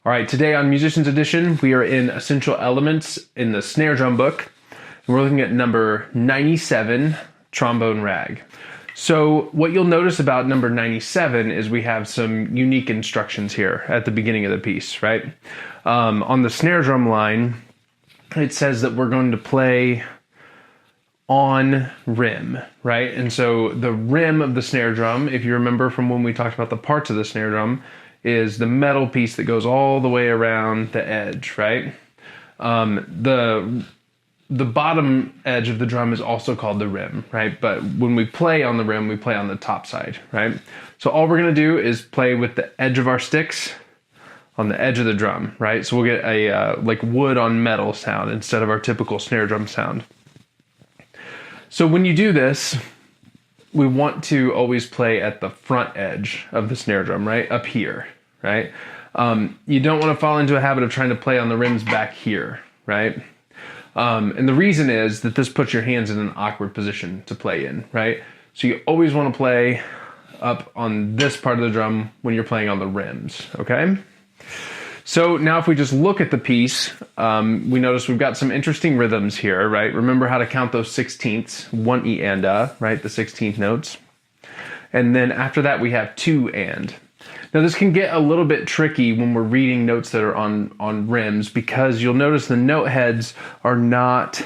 All right, today on Musician's Edition, we are in Essential Elements in the snare drum book. And we're looking at number 97, Trombone Rag. So what you'll notice about number 97 is we have some unique instructions here at the beginning of the piece, right? On the snare drum line, it says that we're going to play on rim, right? And so the rim of the snare drum, if you remember from when we talked about the parts of the snare drum, is the metal piece that goes all the way around the edge, right? The bottom edge of the drum is also called the rim, right? But when we play on the rim, we play on the top side, right? So all we're gonna do is play with the edge of our sticks on the edge of the drum, right? So we'll get a like wood on metal sound instead of our typical snare drum sound. So when you do this, we want to always play at the front edge of the snare drum, right? Up here, right? You don't want to fall into a habit of trying to play on the rims back here, right? And the reason is that this puts your hands in an awkward position to play in, right? So you always want to play up on this part of the drum when you're playing on the rims, okay? So now if we just look at the piece, we notice we've got some interesting rhythms here, right? Remember how to count those 16ths, 1 E and A, right? The 16th notes. And then after that we have 2 and. Now this can get a little bit tricky when we're reading notes that are on rims, because you'll notice the note heads are not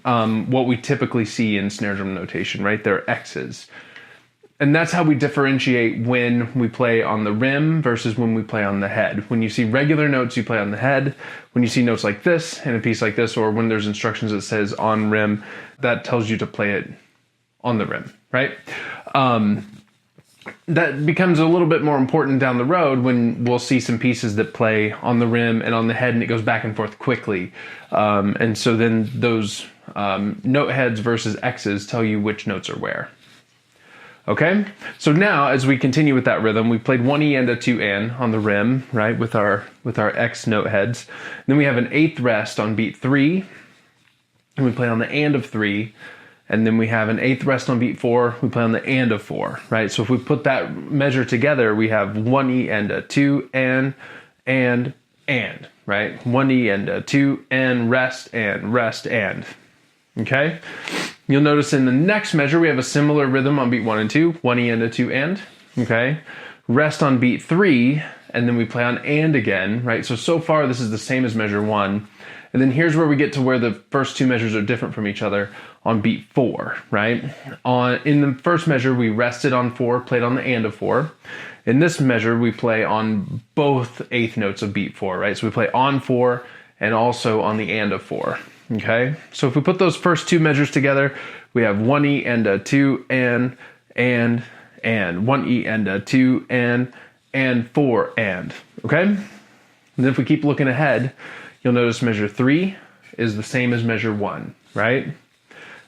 what we typically see in snare drum notation, right? They're X's. And that's how we differentiate when we play on the rim versus when we play on the head. When you see regular notes, you play on the head. When you see notes like this in a piece like this, or when there's instructions that says on rim, that tells you to play it on the rim, right? That becomes a little bit more important down the road when we'll see some pieces that play on the rim and on the head, and it goes back and forth quickly. And so then those note heads versus X's tell you which notes are where. Okay, so now as we continue with that rhythm, we played 1 E and a 2 and on the rim, right, with our X note heads. Then we have an 8th rest on beat 3, and we play on the and of 3, and then we have an 8th rest on beat 4, we play on the and of 4, right? So if we put that measure together, we have 1 E and a 2 and, right? 1 E and a 2 and, rest, and. Okay? You'll notice in the next measure, we have a similar rhythm on beat 1 and 2, 1 E and a 2 and, okay? Rest on beat 3, and then we play on and again, right? So far this is the same as measure 1. And then here's where we get to where the first two measures are different from each other on beat 4, right? In the first measure, we rested on 4, played on the and of 4. In this measure, we play on both 8th notes of beat 4, right? So we play on 4 and also on the and of 4. Okay, so if we put those first two measures together, we have 1 E and a 2 and 1 E and a 2 and 4 and, okay? And then if we keep looking ahead, you'll notice measure 3 is the same as measure 1, right?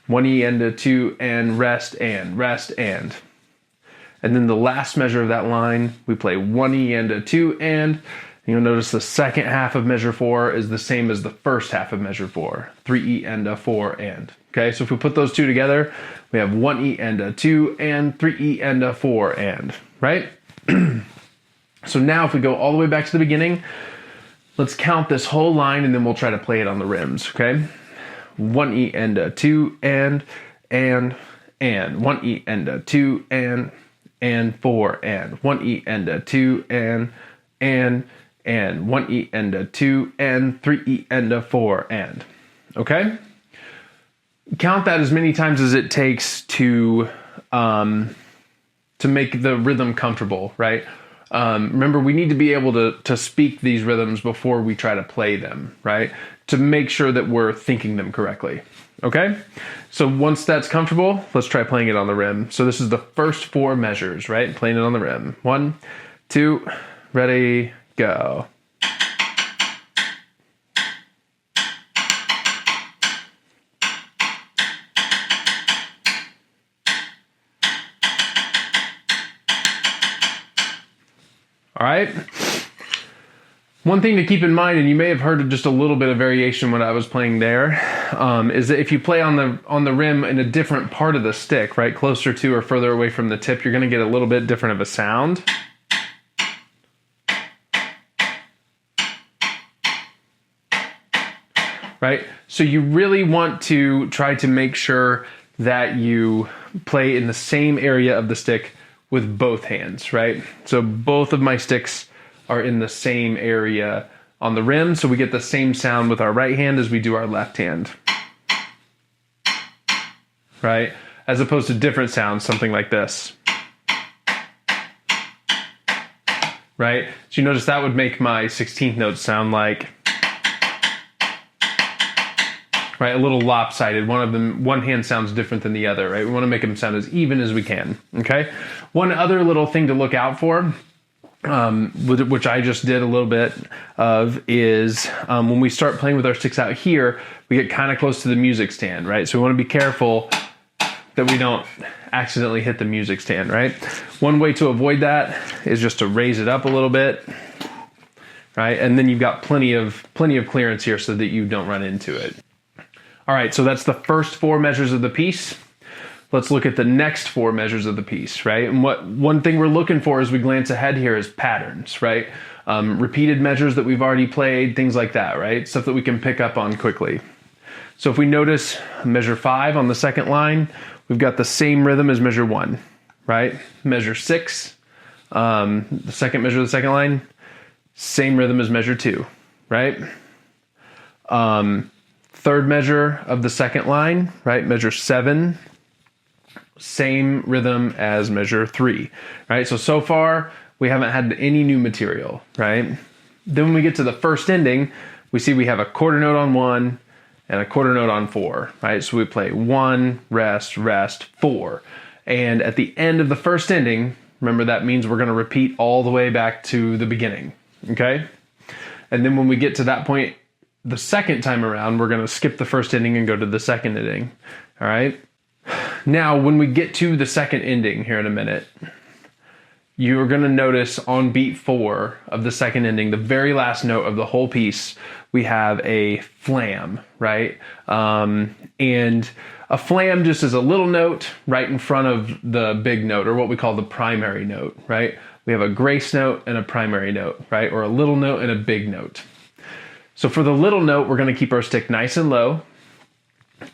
1 E and a 2 and rest and. And then the last measure of that line, we play 1 E and a 2 and. You'll notice the second half of measure 4 is the same as the first half of measure 4. 3 E and a 4 and. Okay, so if we put those two together, we have 1 E and a 2 and 3 E and a 4 and, right? So now if we go all the way back to the beginning, let's count this whole line and then we'll try to play it on the rims, okay? 1 E and a 2 and 1 E and a 2 and 4 and 1 E and a 2 and 1 E and a 2 and 3 E and a 4 and. Okay? Count that as many times as it takes to make the rhythm comfortable, right? Remember, we need to be able to speak these rhythms before we try to play them, right? To make sure that we're thinking them correctly. Okay? So once that's comfortable, let's try playing it on the rim. So this is the first 4 measures, right? Playing it on the rim. 1, 2, ready, go. All right. One thing to keep in mind, and you may have heard just a little bit of variation when I was playing there, is that if you play on the rim in a different part of the stick, right, closer to or further away from the tip, you're going to get a little bit different of a sound. right? So you really want to try to make sure that you play in the same area of the stick with both hands, right? So both of my sticks are in the same area on the rim, so we get the same sound with our right hand as we do our left hand, right? As opposed to different sounds, something like this, right? So you notice that would make my 16th note sound like, right, a little lopsided. One hand sounds different than the other, right? We want to make them sound as even as we can, okay? One other little thing to look out for, which I just did a little bit of, is when we start playing with our sticks out here, we get kind of close to the music stand, right? So we want to be careful that we don't accidentally hit the music stand, right? One way to avoid that is just to raise it up a little bit, right? And then you've got plenty of clearance here so that you don't run into it. All right, so that's the first 4 measures of the piece. Let's look at the next 4 measures of the piece, right? And one thing we're looking for as we glance ahead here is patterns, right? Repeated measures that we've already played, things like that, right? Stuff that we can pick up on quickly. So if we notice measure 5 on the second line, we've got the same rhythm as measure 1, right? Measure 6, the second measure of the second line, same rhythm as measure 2, right? Third measure of the second line, right? Measure 7, same rhythm as measure 3, right? So far, we haven't had any new material, right? Then when we get to the first ending, we see we have a quarter note on 1 and a quarter note on 4, right? So we play 1, rest, rest, 4. And at the end of the first ending, remember that means we're gonna repeat all the way back to the beginning, okay? And then when we get to that point, the second time around, we're gonna skip the first ending and go to the second ending, all right? Now, when we get to the second ending here in a minute, you're gonna notice on beat 4 of the second ending, the very last note of the whole piece, we have a flam, right? And a flam just is a little note right in front of the big note, or what we call the primary note, right? We have a grace note and a primary note, right? Or a little note and a big note. So for the little note, we're gonna keep our stick nice and low.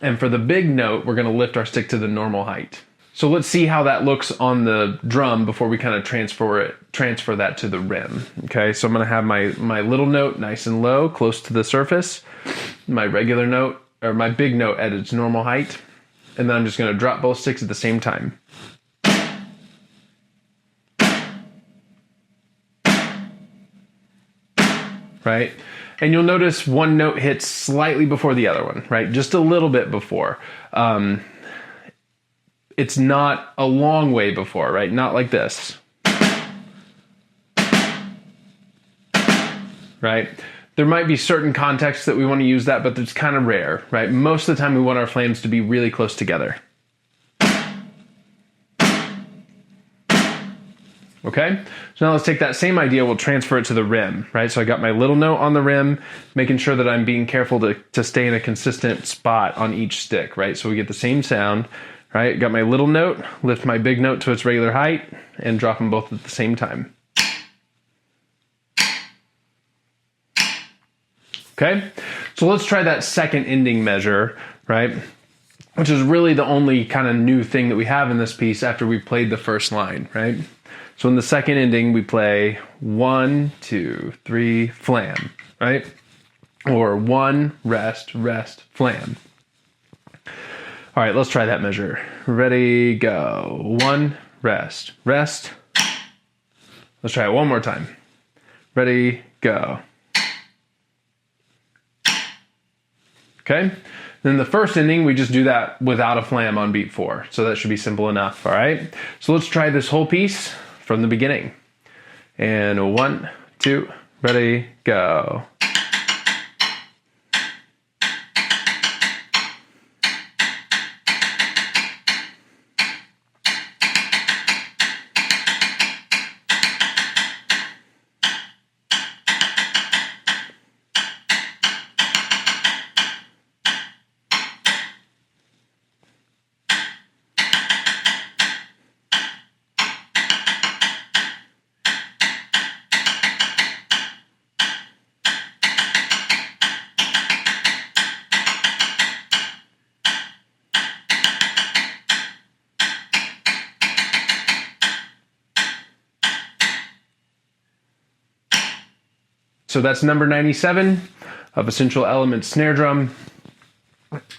And for the big note, we're gonna lift our stick to the normal height. So let's see how that looks on the drum before we kind of transfer that to the rim. Okay, so I'm gonna have my little note nice and low, close to the surface, my regular note, or my big note at its normal height, and then I'm just gonna drop both sticks at the same time. Right? And you'll notice one note hits slightly before the other one, right? Just a little bit before. It's not a long way before, right? Not like this. Right? There might be certain contexts that we want to use that, but it's kind of rare, right? Most of the time we want our flams to be really close together. Okay, so now let's take that same idea, we'll transfer it to the rim, right? So I got my little note on the rim, making sure that I'm being careful to stay in a consistent spot on each stick, right? So we get the same sound, right? Got my little note, lift my big note to its regular height, and drop them both at the same time. Okay, so let's try that second ending measure, right? Which is really the only kind of new thing that we have in this piece after we played the first line, right? So in the second ending, we play 1, 2, 3, flam, right? Or 1, rest, rest, flam. All right, let's try that measure. Ready, go. 1, rest, rest. Let's try it one more time. Ready, go. Okay? Then the first ending, we just do that without a flam on beat 4. So that should be simple enough, all right? So let's try this whole piece from the beginning. And 1, 2, ready, go. So that's number 97 of Essential Elements snare drum.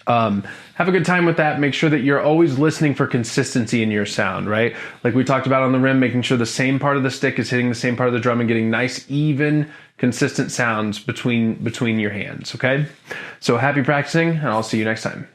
Have a good time with that. Make sure that you're always listening for consistency in your sound, right? Like we talked about on the rim, making sure the same part of the stick is hitting the same part of the drum and getting nice, even, consistent sounds between your hands, okay? So happy practicing, and I'll see you next time.